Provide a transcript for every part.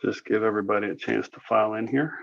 Just give everybody a chance to file in here.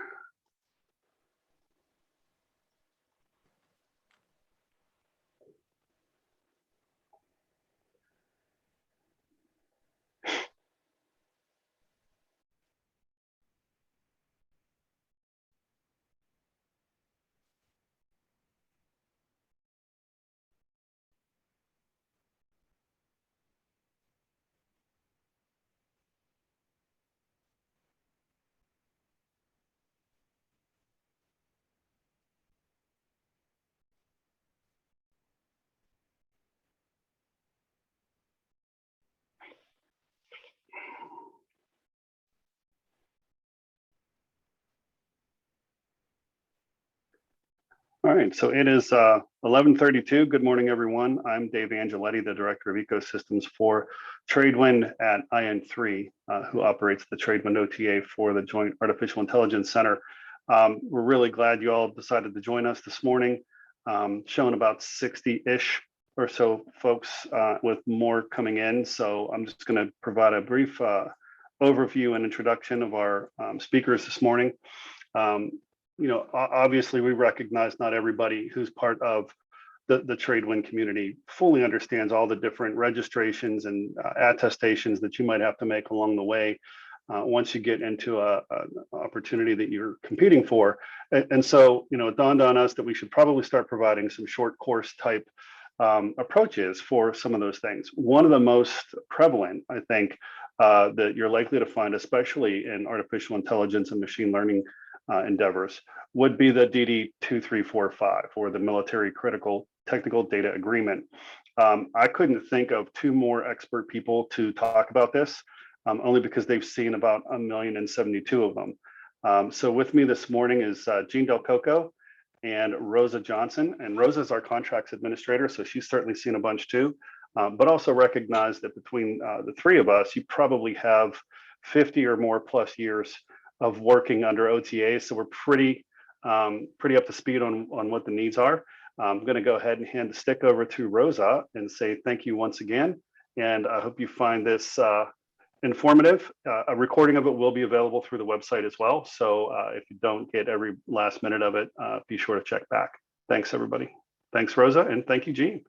All right, so it is 11:32. Good morning, everyone. I'm Dave Angeletti, the Director of Ecosystems for Tradewind at IN3, who operates the Tradewind OTA for the Joint Artificial Intelligence Center. We're really glad you all decided to join us this morning, showing about 60-ish or so folks with more coming in. So I'm just going to provide a brief overview and introduction of our speakers this morning. You know, obviously we recognize not everybody who's part of the Tradewind community fully understands all the different registrations and attestations that you might have to make along the way once you get into an opportunity that you're competing for. And so, you know, it dawned on us that we should probably start providing some short course type approaches for some of those things. One of the most prevalent, I think, that you're likely to find, especially in artificial intelligence and machine learning endeavors, would be the DD2345, or the Military Critical Technical Data Agreement. I couldn't think of two more expert people to talk about this, only because they've seen about 1,072,000 of them. So with me this morning is Jean Del Coco and Rosa Johnson. And Rosa is our contracts administrator, so she's certainly seen a bunch too, but also recognize that between the three of us, you probably have 50 or more plus years of working under OTA, so we're pretty up to speed on what the needs are. I'm going to go ahead and hand the stick over to Rosa and say thank you once again, and I hope you find this informative. A recording of it will be available through the website as well, so if you don't get every last minute of it, be sure to check back. Thanks, everybody. Thanks, Rosa, and thank you, Jean.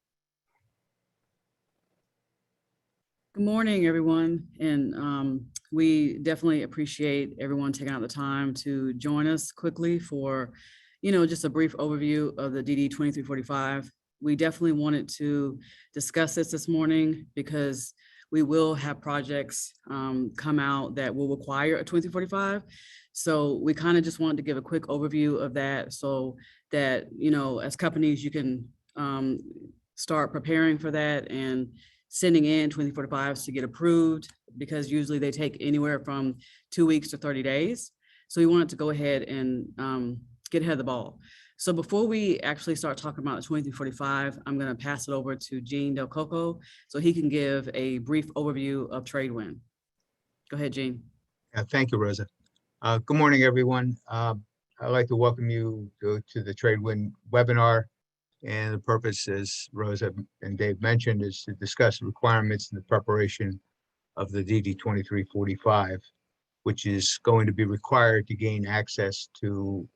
Good morning, everyone, and we definitely appreciate everyone taking out the time to join us quickly for, you know, just a brief overview of the DD2345. We definitely wanted to discuss this morning because we will have projects come out that will require a 2345. So we kind of just wanted to give a quick overview of that so that, you know, as companies, you can start preparing for that and sending in 2045s to get approved, because usually they take anywhere from 2 weeks to 30 days. So we wanted to go ahead and get ahead of the ball. So before we actually start talking about the 2345, I'm going to pass it over to Jean Del Coco so he can give a brief overview of Tradewind. Go ahead, Jean. Thank you, Rosa. Good morning, everyone. I'd like to welcome you to the Tradewind webinar. And the purpose, as Rosa and Dave mentioned, is to discuss the requirements and the preparation of the DD2345, which is going to be required to gain access to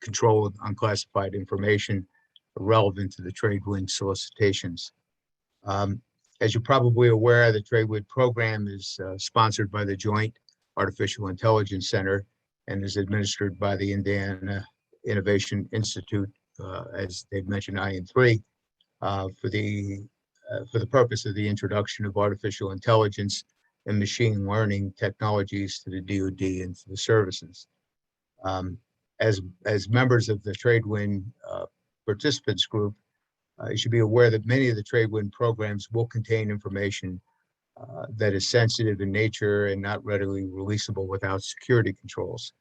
controlled unclassified information relevant to the Tradewind solicitations. As you're probably aware, the Tradewind program is sponsored by the Joint Artificial Intelligence Center and is administered by the Indiana Innovation Institute, as they've mentioned, IN3, for the purpose of the introduction of artificial intelligence and machine learning technologies to the DoD and to the services. As members of the Tradewind participants group, you should be aware that many of the Tradewind programs will contain information that is sensitive in nature and not readily releasable without security controls.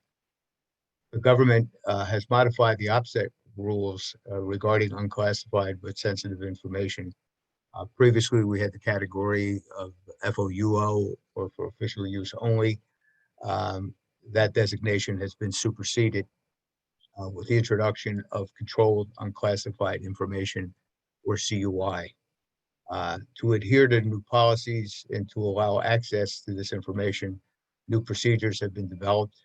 The government has modified the OPSEC rules regarding unclassified but sensitive information. Previously, we had the category of FOUO, or for official use only. That designation has been superseded with the introduction of controlled unclassified information, or CUI. To adhere to new policies and to allow access to this information, New procedures have been developed.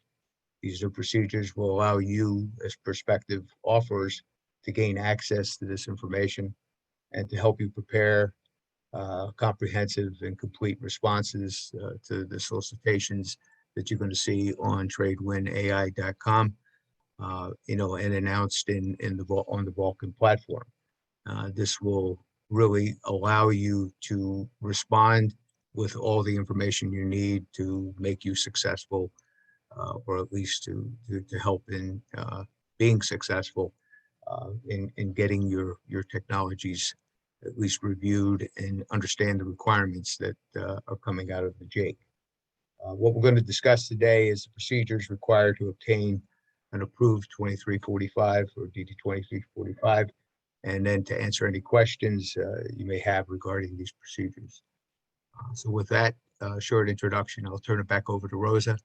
These new procedures will allow you as prospective offerers to gain access to this information and to help you prepare comprehensive and complete responses to the solicitations that you're going to see on tradewinai.com, and announced on the Vulcan platform. This will really allow you to respond with all the information you need to make you successful, or at least to help in being successful in getting your technologies at least reviewed and understand the requirements that are coming out of the JAIC. What we're going to discuss today is the procedures required to obtain an approved 2345 or DD2345, and then to answer any questions you may have regarding these procedures. So with that short introduction, I'll turn it back over to Rosa,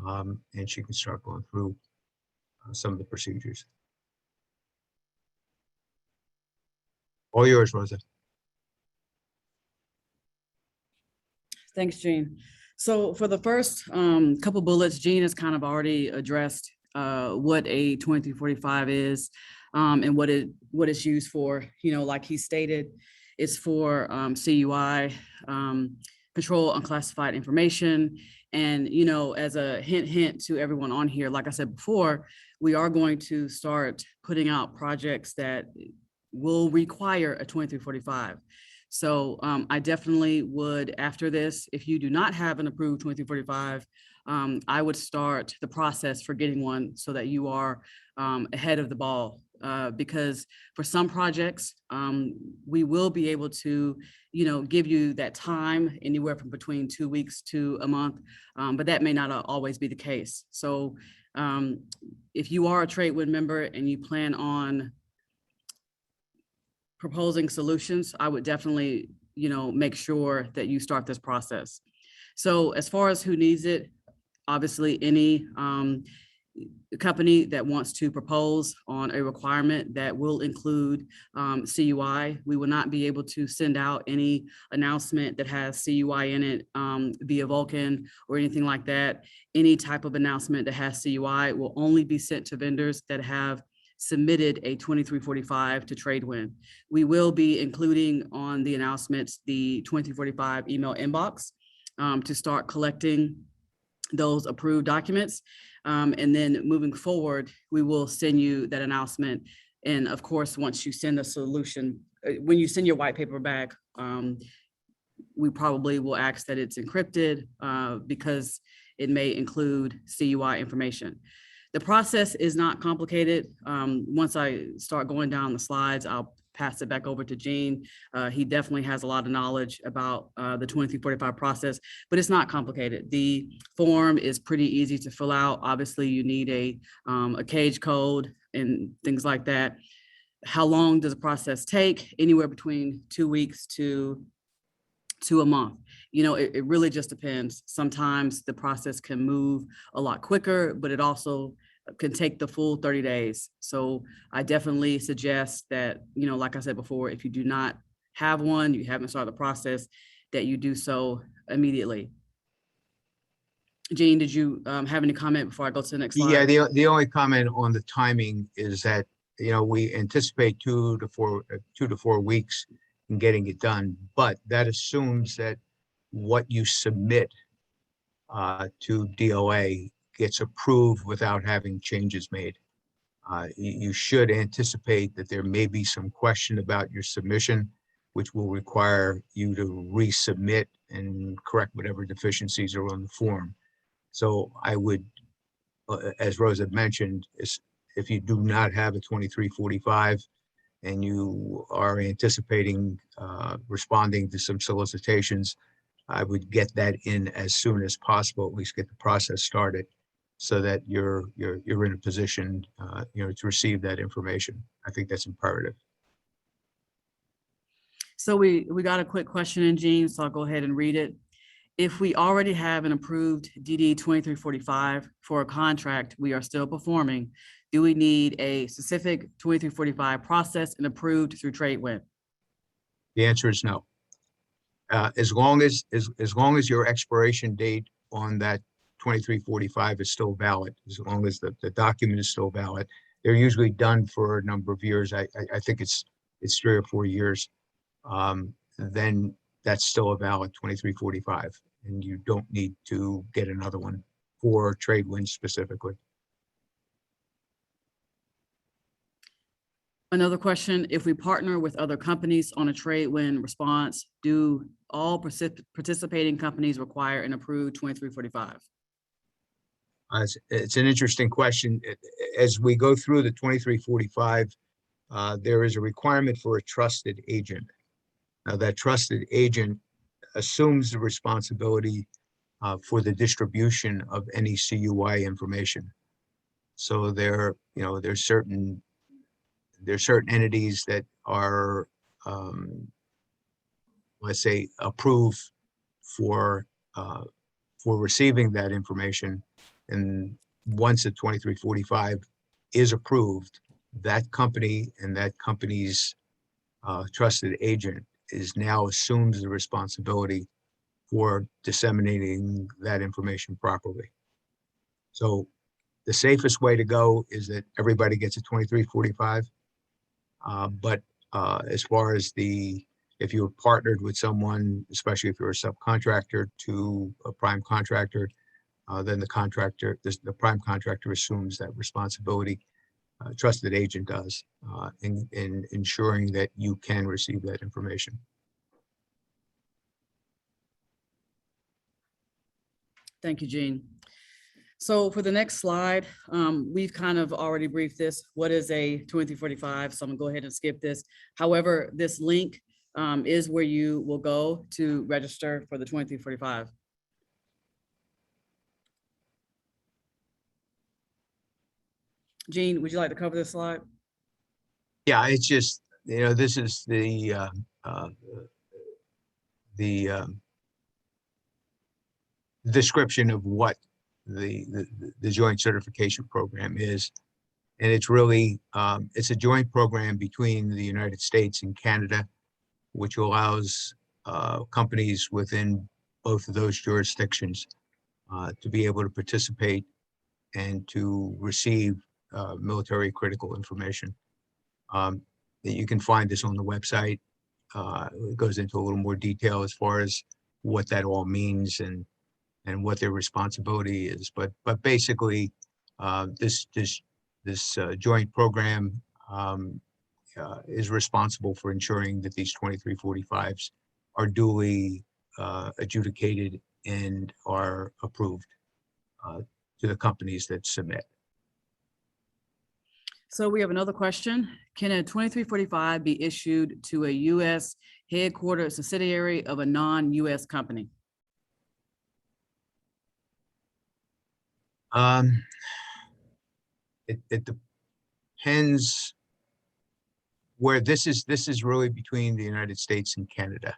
and she can start going through some of the procedures. All yours, Rosa. Thanks, Gene. So for the first couple bullets, Gene has kind of already addressed what a 2345 is and what it's used for. Like he stated, it's for CUI, control unclassified information. And, as a hint to everyone on here, like I said before, we are going to start putting out projects that will require a 2345. So I definitely would, after this, if you do not have an approved 2345, I would start the process for getting one so that you are ahead of the ball. Because for some projects, we will be able to, give you that time anywhere from between 2 weeks to a month, but that may not always be the case. So if you are a Tradewind member and you plan on proposing solutions, I would definitely, make sure that you start this process. So as far as who needs it, obviously any company that wants to propose on a requirement that will include CUI, we will not be able to send out any announcement that has CUI in it via Vulcan or anything like that. Any type of announcement that has CUI will only be sent to vendors that have submitted a 2345 to Tradewind. We will be including on the announcements the 2345 email inbox to start collecting those approved documents. And then moving forward, we will send you that announcement. And of course, once you send the solution, when you send your white paper back, we probably will ask that it's encrypted because it may include CUI information. The process is not complicated. Once I start going down the slides, I'll pass it back over to Gene. He definitely has a lot of knowledge about the 2345 process, but it's not complicated. The form is pretty easy to fill out. Obviously, you need a cage code and things like that. How long does the process take? Anywhere between 2 weeks to a month. It really just depends. Sometimes the process can move a lot quicker, but it also can take the full 30 days. So I definitely suggest that, like I said before, if you do not have one, you haven't started the process, that you do so immediately. Gene, did you have any comment before I go to the next slide? Yeah, the only comment on the timing is that, we anticipate 2 to 4 weeks in getting it done, but that assumes that what you submit to DOA gets approved without having changes made. You should anticipate that there may be some question about your submission, which will require you to resubmit and correct whatever deficiencies are on the form. So I would, as Rosa mentioned, if you do not have a 2345 and you are anticipating responding to some solicitations, I would get that in as soon as possible, at least get the process started, so that you're in a position, to receive that information. I think that's imperative. So we got a quick question in, Gene, so I'll go ahead and read it. If we already have an approved DD 2345 for a contract we are still performing, do we need a specific 2345 process and approved through Tradewind? The answer is no. As long as your expiration date on that 2345 is still valid, as long as the document is still valid. They're usually done for a number of years. I think it's 3 or 4 years. Then that's still a valid 2345, and you don't need to get another one for Tradewind specifically. Another question, if we partner with other companies on a Tradewind response, do all participating companies require an approved 2345? It's an interesting question. As we go through the 2345, there is a requirement for a trusted agent. Now, that trusted agent assumes the responsibility for the distribution of any CUI information. So there's certain entities that are, let's say, approved for receiving that information. And once a 2345 is approved, that company and that company's trusted agent now assumes the responsibility for disseminating that information properly. So the safest way to go is that everybody gets a 2345. But as far as if you're partnered with someone, especially if you're a subcontractor to a prime contractor, then the prime contractor assumes that responsibility. Trusted agent does in ensuring that you can receive that information. Thank you, Gene. So for the next slide, we've kind of already briefed this. What is a 2345? So I'm gonna go ahead and skip this. However, this link is where you will go to register for the 2345. Gene, would you like to cover this slide? Yeah, it's just, this is the description of what the joint certification program is. And it's really, it's a joint program between the United States and Canada, which allows companies within both of those jurisdictions to be able to participate and to receive military critical information. You can find this on the website. It goes into a little more detail as far as what that all means and what their responsibility is. But basically, this joint program is responsible for ensuring that these 2345s are duly adjudicated and are approved to the companies that submit. So we have another question. Can a 2345 be issued to a U.S. headquartered subsidiary of a non-U.S. company? It depends where this is really between the United States and Canada.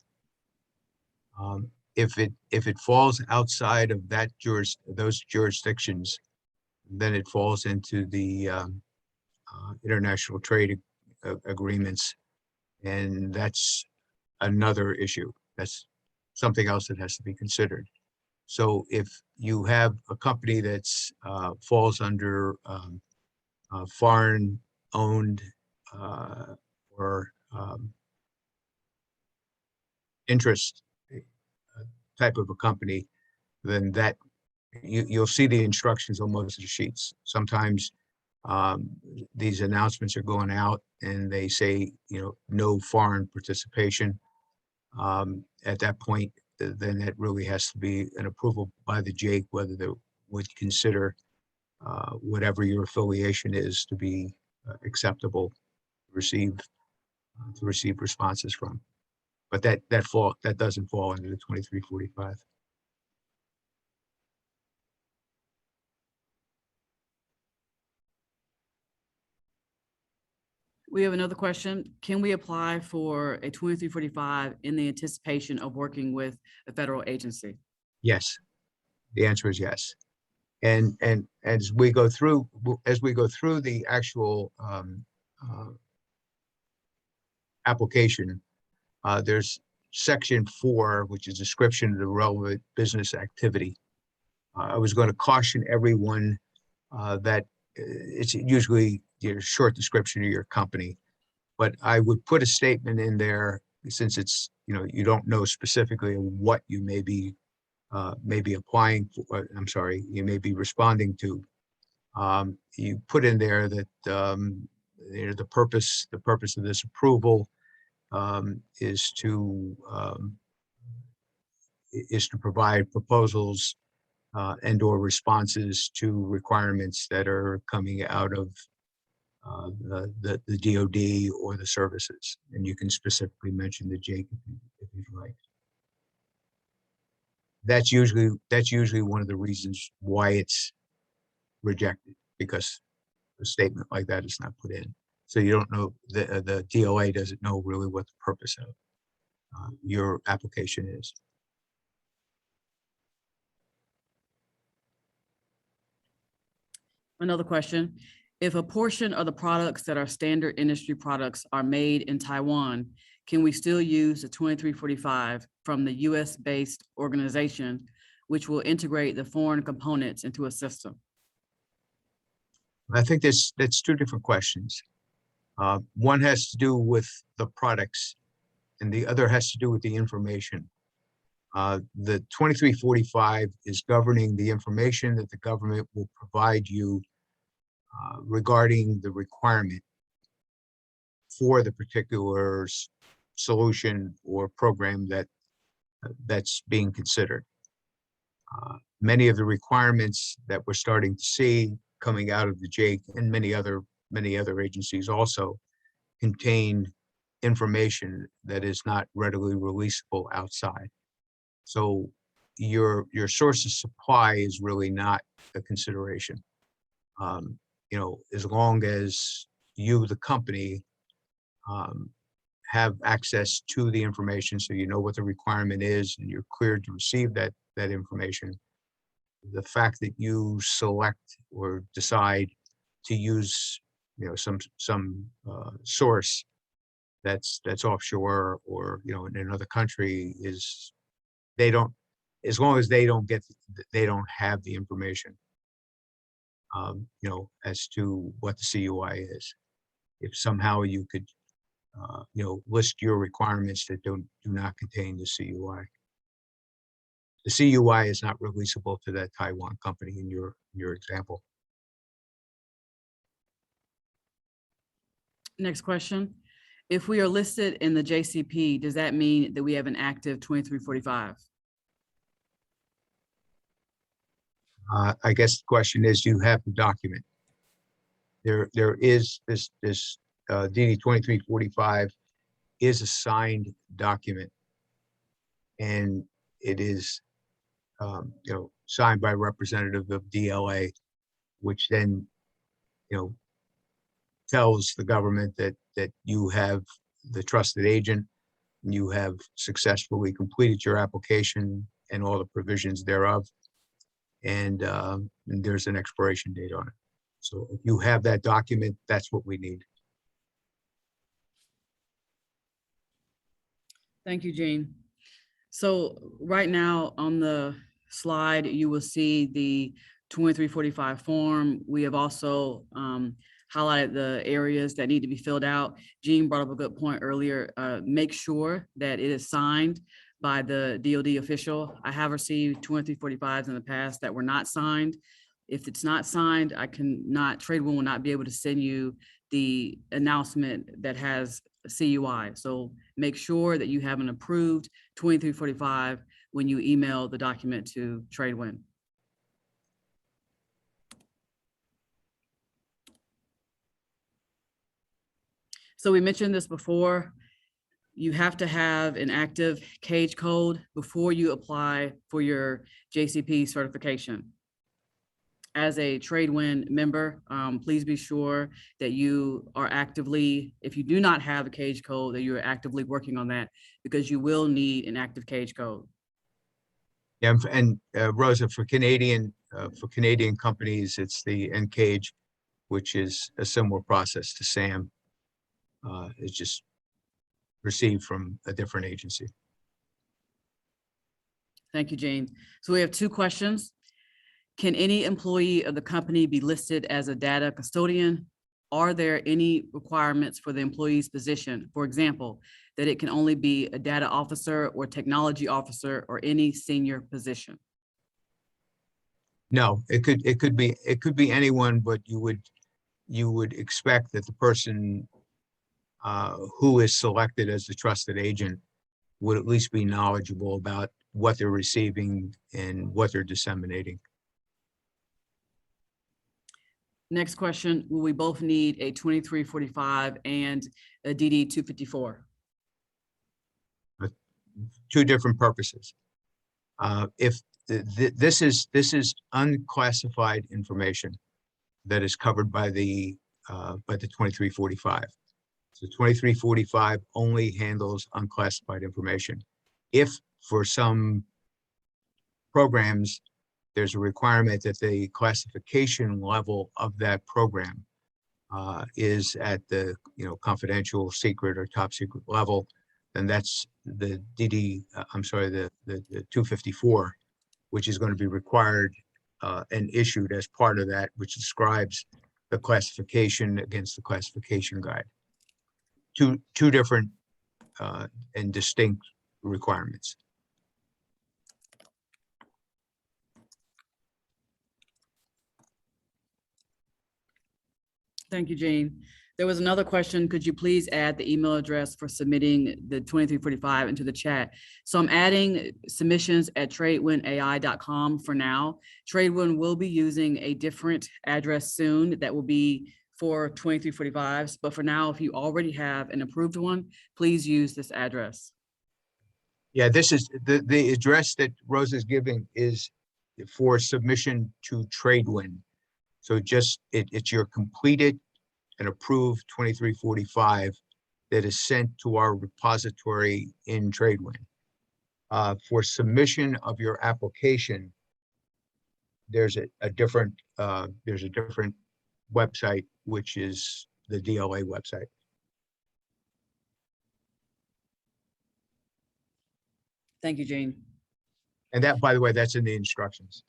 If it falls outside of those jurisdictions, then it falls into the international trade agreements, and that's another issue. That's something else that has to be considered. So if you have a company that's falls under foreign owned or interest type of a company, then that you'll see the instructions on most of the sheets. Sometimes these announcements are going out and they say, no foreign participation. At that point, then it really has to be an approval by the JAIC, whether they would consider whatever your affiliation is to be acceptable to receive responses from. But that doesn't fall under the 2345. We have another question. Can we apply for a 2345 in the anticipation of working with a federal agency? Yes, the answer is yes. And as we go through the actual application, there's section 4, which is description of the relevant business activity. I was going to caution everyone that it's usually your short description of your company, but I would put a statement in there since it's, you don't know specifically what you may be applying for, I'm sorry, you may be responding to. You put in there that the purpose of this approval is to provide proposals and/or responses to requirements that are coming out of the DoD or the services, and you can specifically mention the JAIC if you'd like. That's usually one of the reasons why it's rejected, because a statement like that is not put in. So you don't know, the DOA doesn't know really what the purpose of your application is. Another question. If a portion of the products that are standard industry products are made in Taiwan, can we still use the 2345 from the US-based organization, which will integrate the foreign components into a system? I think that's two different questions. One has to do with the products, and the other has to do with the information. The 2345 is governing the information that the government will provide you regarding the requirement for the particular solution or program that's being considered. Many of the requirements that we're starting to see coming out of the JAIC and many other agencies also contain information that is not readily releasable outside. So your source of supply is really not a consideration. As long as you, the company, have access to the information, so you know what the requirement is and you're cleared to receive that information. The fact that you select or decide to use some source that's offshore or in another country is, they don't, as long as they don't have the information as to what the CUI is. If somehow you could list your requirements that do not contain the CUI. The CUI is not releasable to that Taiwan company in your example. Next question. If we are listed in the JCP, does that mean that we have an active 2345? I guess the question is, you have the document. There is this DD2345 is a signed document, and it is signed by a representative of DLA, which then tells the government that you have the trusted agent, and you have successfully completed your application and all the provisions thereof, and there's an expiration date on it. So if you have that document, that's what we need. Thank you, Gene. So right now on the slide, you will see the 2345 form. We have also highlighted the areas that need to be filled out. Gene brought up a good point earlier. Make sure that it is signed by the DoD official. I have received 2345s in the past that were not signed. If it's not signed, Tradewind will not be able to send you the announcement that has a CUI. So make sure that you have an approved 2345 when you email the document to Tradewind. So we mentioned this before. You have to have an active cage code before you apply for your JCP certification. As a Tradewind member, please be sure that you are actively, if you do not have a cage code, that you are actively working on that, because you will need an active cage code. Yeah, and Rosa, for Canadian companies, it's the NCAGE, which is a similar process to SAM. It's just received from a different agency. Thank you, Jane. So we have two questions. Can any employee of the company be listed as a data custodian? Are there any requirements for the employee's position? For example, that it can only be a data officer or technology officer or any senior position? No, it could be anyone, but you would expect that the person who is selected as the trusted agent would at least be knowledgeable about what they're receiving and what they're disseminating. Next question, will we both need a 2345 and a DD 254? Two different purposes. If this is unclassified information that is covered by the 2345. So 2345 only handles unclassified information. If for some programs, there's a requirement that the classification level of that program is at the confidential, secret, or top secret level, then that's the the 254, which is going to be required and issued as part of that, which describes the classification against the classification guide. Two different and distinct requirements. Thank you, Jean. There was another question. Could you please add the email address for submitting the 2345 into the chat? So I'm adding submissions at tradewinai.com for now. Tradewind will be using a different address soon that will be for 2345s. But for now, if you already have an approved one, please use this address. Yeah, this is the address that Rose is giving is for submission to Tradewind. So just it's your completed and approved 2345 that is sent to our repository in Tradewind. For submission of your application, there's a different website, which is the DLA website. Thank you, Jean. And that, by the way, that's in the instructions.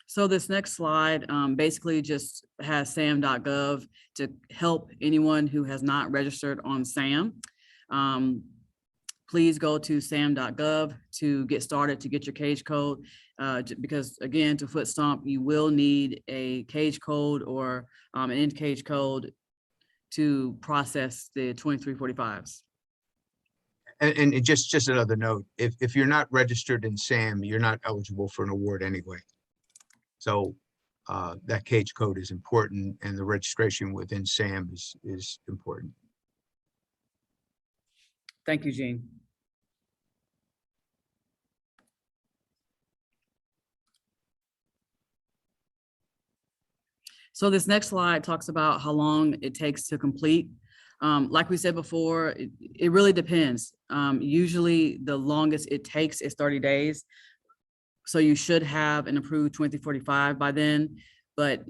So this next slide basically just has SAM.gov to help anyone who has not registered on SAM. Please go to SAM.gov to get started, to get your cage code, because again, to foot stomp, you will need a cage code or an end cage code to process the 2345s. And just another note, if you're not registered in SAM, you're not eligible for an award anyway. So that cage code is important, and the registration within SAM is important. Thank you, Jean. So this next slide talks about how long it takes to complete. Like we said before, it really depends. Usually the longest it takes is 30 days. So you should have an approved 2345 by then, but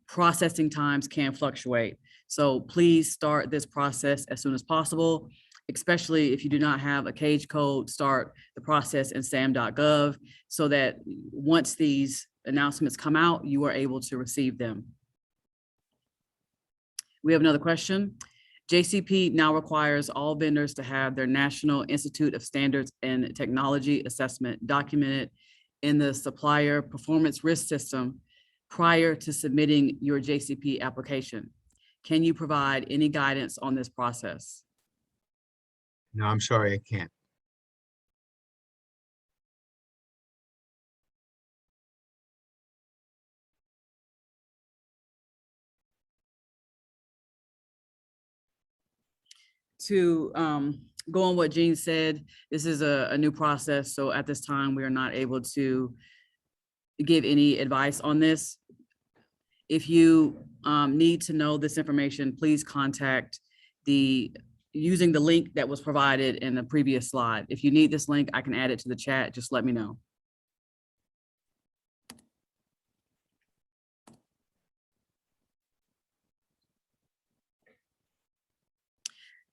processing times can fluctuate. So please start this process as soon as possible, especially if you do not have a cage code. Start the process in SAM.gov so that once these announcements come out, you are able to receive them. We have another question. JCP now requires all vendors to have their National Institute of Standards and Technology assessment documented in the supplier performance risk system prior to submitting your JCP application. Can you provide any guidance on this process? No, I'm sorry, I can't. To go on what Jean said, this is a new process. So at this time, we are not able to give any advice on this. If you need to know this information, please contact using the link that was provided in the previous slide. If you need this link, I can add it to the chat. Just let me know.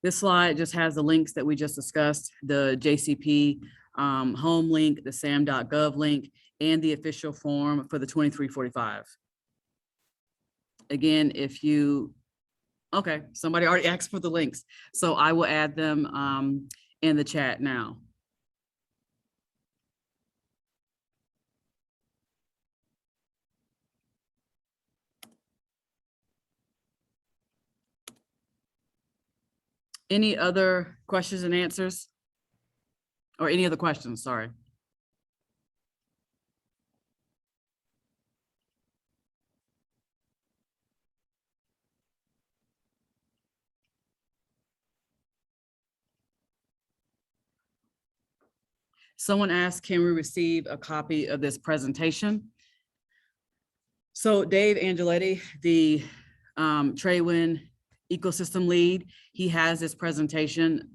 This slide just has the links that we just discussed, the JCP home link, the SAM.gov link, and the official form for the 2345. Again, if you, okay, somebody already asked for the links, so I will add them in the chat now. Any other questions and answers? Or any other questions, sorry. Someone asked, can we receive a copy of this presentation? So Dave Angeletti, the Tradewind ecosystem lead, he has this presentation.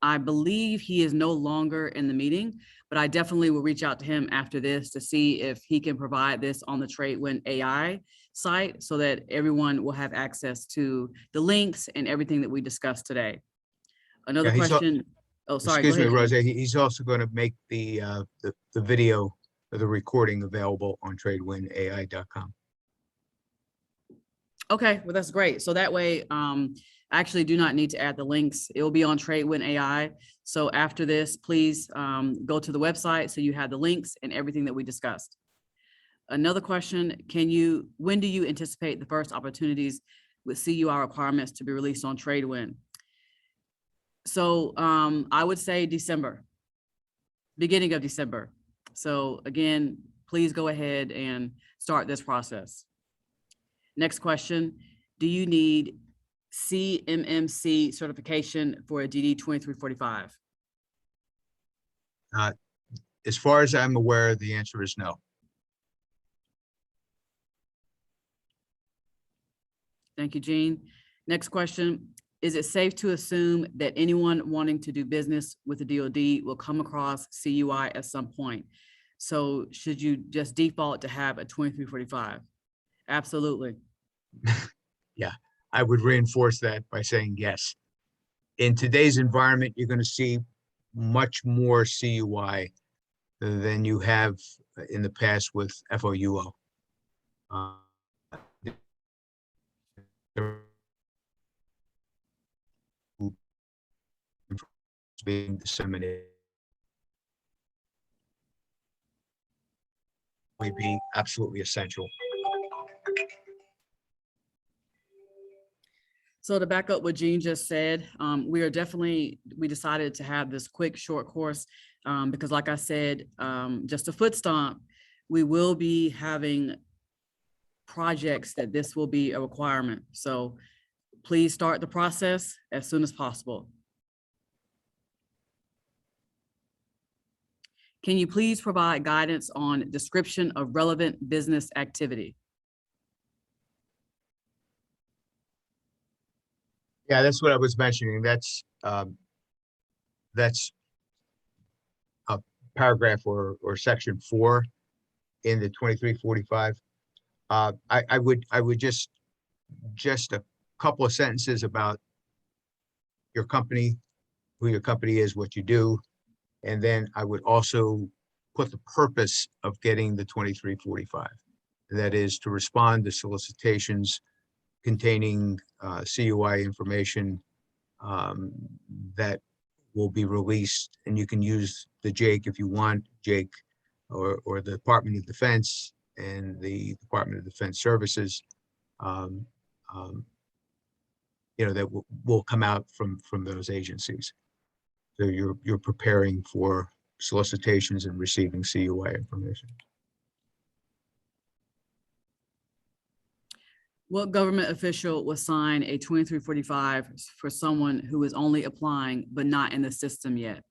I believe he is no longer in the meeting, but I definitely will reach out to him after this to see if he can provide this on the Tradewind AI site so that everyone will have access to the links and everything that we discussed today. Another question. Oh, sorry. Excuse me, Rosa. He's also going to make the video or the recording available on tradewindai.com. Okay, well, that's great. So that way, I actually do not need to add the links. It will be on Tradewind AI. So after this, please go to the website so you have the links and everything that we discussed. Another question, when do you anticipate the first opportunities with CUI requirements to be released on Tradewind? So I would say December, beginning of December. So again, please go ahead and start this process. Next question, do you need CMMC certification for a DD2345? As far as I'm aware, the answer is no. Thank you, Gene. Next question, is it safe to assume that anyone wanting to do business with the DoD will come across CUI at some point? So should you just default to have a 2345? Absolutely. Yeah, I would reinforce that by saying yes. In today's environment, you're going to see much more CUI than you have in the past with FOUO. Being disseminated, being absolutely essential. So to back up what Gene just said, we decided to have this quick short course because like I said, just a foot stomp, we will be having projects that this will be a requirement. So please start the process as soon as possible. Can you please provide guidance on description of relevant business activity? Yeah, that's what I was mentioning. That's a paragraph or section 4 in the 2345. I would just a couple of sentences about your company, who your company is, what you do, and then I would also put the purpose of getting the 2345. That is to respond to solicitations containing CUI information that will be released, and you can use the JAKE if you want, JAKE or the Department of Defense and the Department of Defense Services, that will come out from those agencies. So you're preparing for solicitations and receiving CUI information. What government official will sign a 2345 for someone who is only applying but not in the system yet?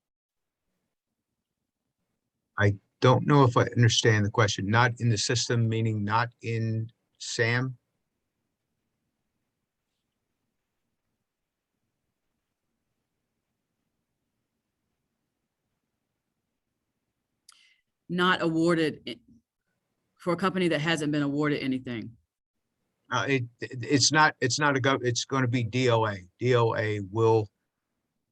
I don't know if I understand the question. Not in the system, meaning not in SAM? Not awarded for a company that hasn't been awarded anything. It's not it's going to be DOA. DOA will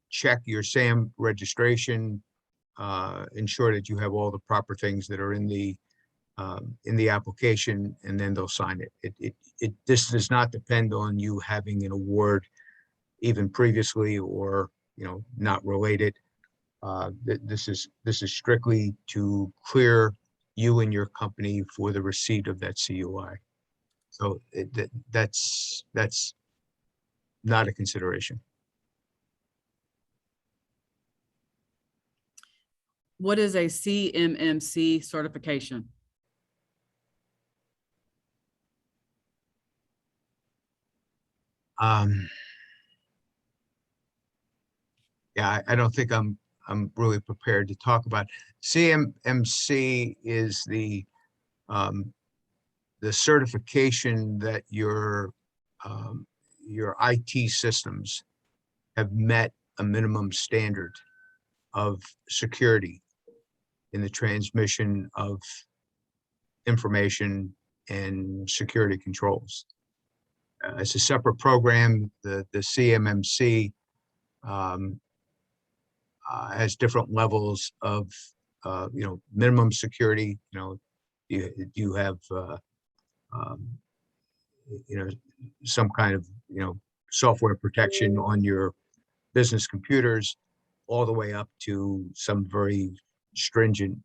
check your SAM registration, ensure that you have all the proper things that are in the application, and then they'll sign it. This does not depend on you having an award even previously or, not related. This is strictly to clear you and your company for the receipt of that CUI. So that's not a consideration. What is a CMMC certification? Yeah, I don't think I'm really prepared to talk about. CMMC is the certification that your IT systems have met a minimum standard of security in the transmission of information and security controls. It's a separate program. The CMMC has different levels of minimum security. You have some kind of software protection on your business computers, all the way up to some very stringent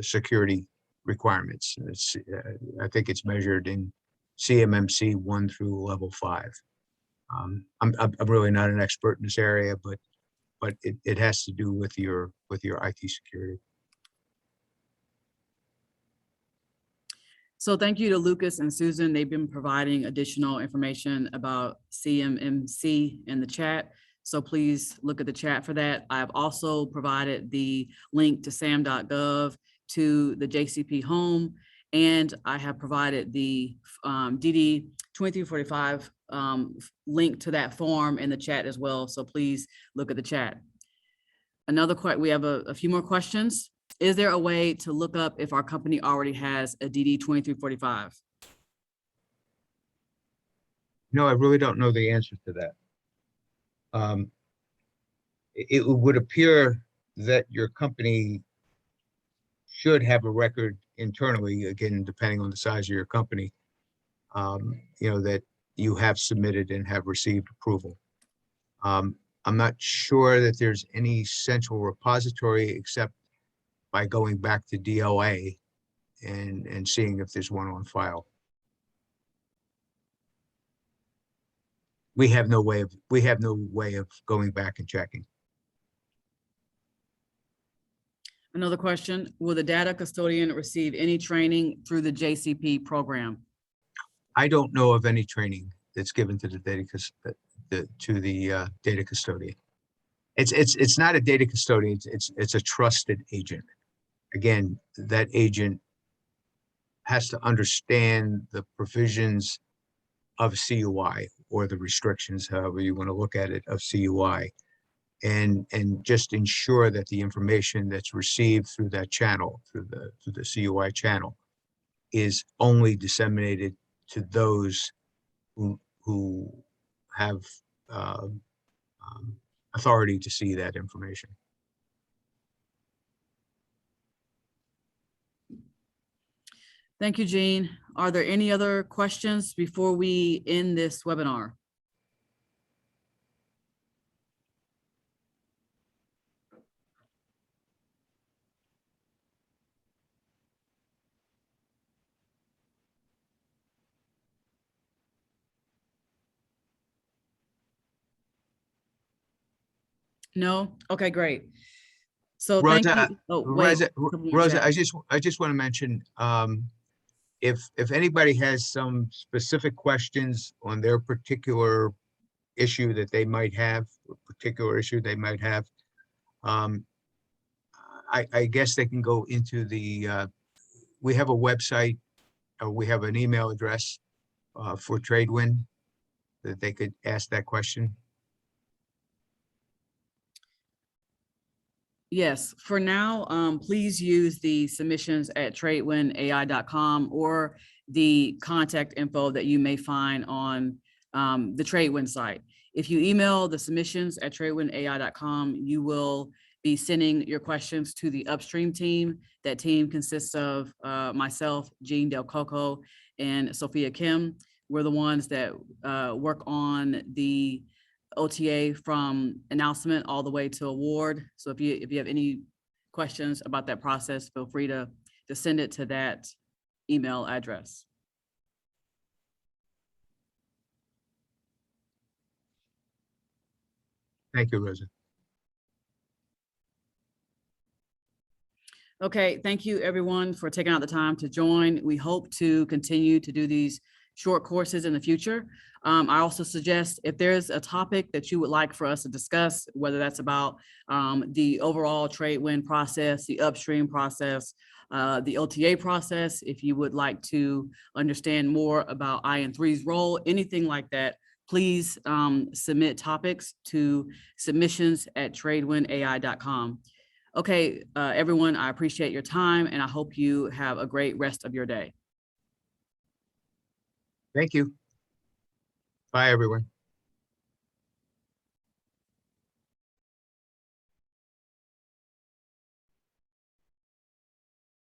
security requirements. I think it's measured in CMMC 1 through level 5. I'm really not an expert in this area, but it has to do with your IT security. So thank you to Lucas and Susan. They've been providing additional information about CMMC in the chat. So please look at the chat for that. I've also provided the link to SAM.gov, to the JCP home, and I have provided the DD2345 link to that form in the chat as well. So please look at the chat. We have a few more questions. Is there a way to look up if our company already has a DD2345? No, I really don't know the answer to that. It would appear that your company should have a record internally, again, depending on the size of your company, that you have submitted and have received approval. I'm not sure that there's any central repository except by going back to DOA and seeing if there's one on file. We have no way of going back and checking. Another question, will the data custodian receive any training through the JCP program? I don't know of any training that's given to the data custodian. It's not a data custodian, it's a trusted agent. Again, that agent has to understand the provisions of CUI, or the restrictions, however you want to look at it, of CUI, and just ensure that the information that's received through that channel, through the CUI channel, is only disseminated to those who have authority to see that information. Thank you, Jean. Are there any other questions before we end this webinar? No? Okay, great. So Rosa, thank you. Oh, wait. Rosa, I just want to mention, if anybody has some specific questions on their particular issue that they might have, I guess they can go into the, we have a website, or we have an email address for Tradewind that they could ask that question. Yes, for now, please use the submissions at tradewinai.com or the contact info that you may find on the Tradewind site. If you email the submissions at tradewindai.com, you will be sending your questions to the upstream team. That team consists of myself, Jean Del Coco, and Sophia Kim. We're the ones that work on the OTA from announcement all the way to award. So if you have any questions about that process, feel free to send it to that email address. Thank you, Rosa. Okay, thank you everyone for taking out the time to join. We hope to continue to do these short courses in the future. I also suggest if there's a topic that you would like for us to discuss, whether that's about the overall Tradewind process, the upstream process, the OTA process, if you would like to understand more about IN3's role, anything like that, please submit topics to submissions@tradewindai.com. Okay, everyone, I appreciate your time and I hope you have a great rest of your day. Thank you. Bye, everyone.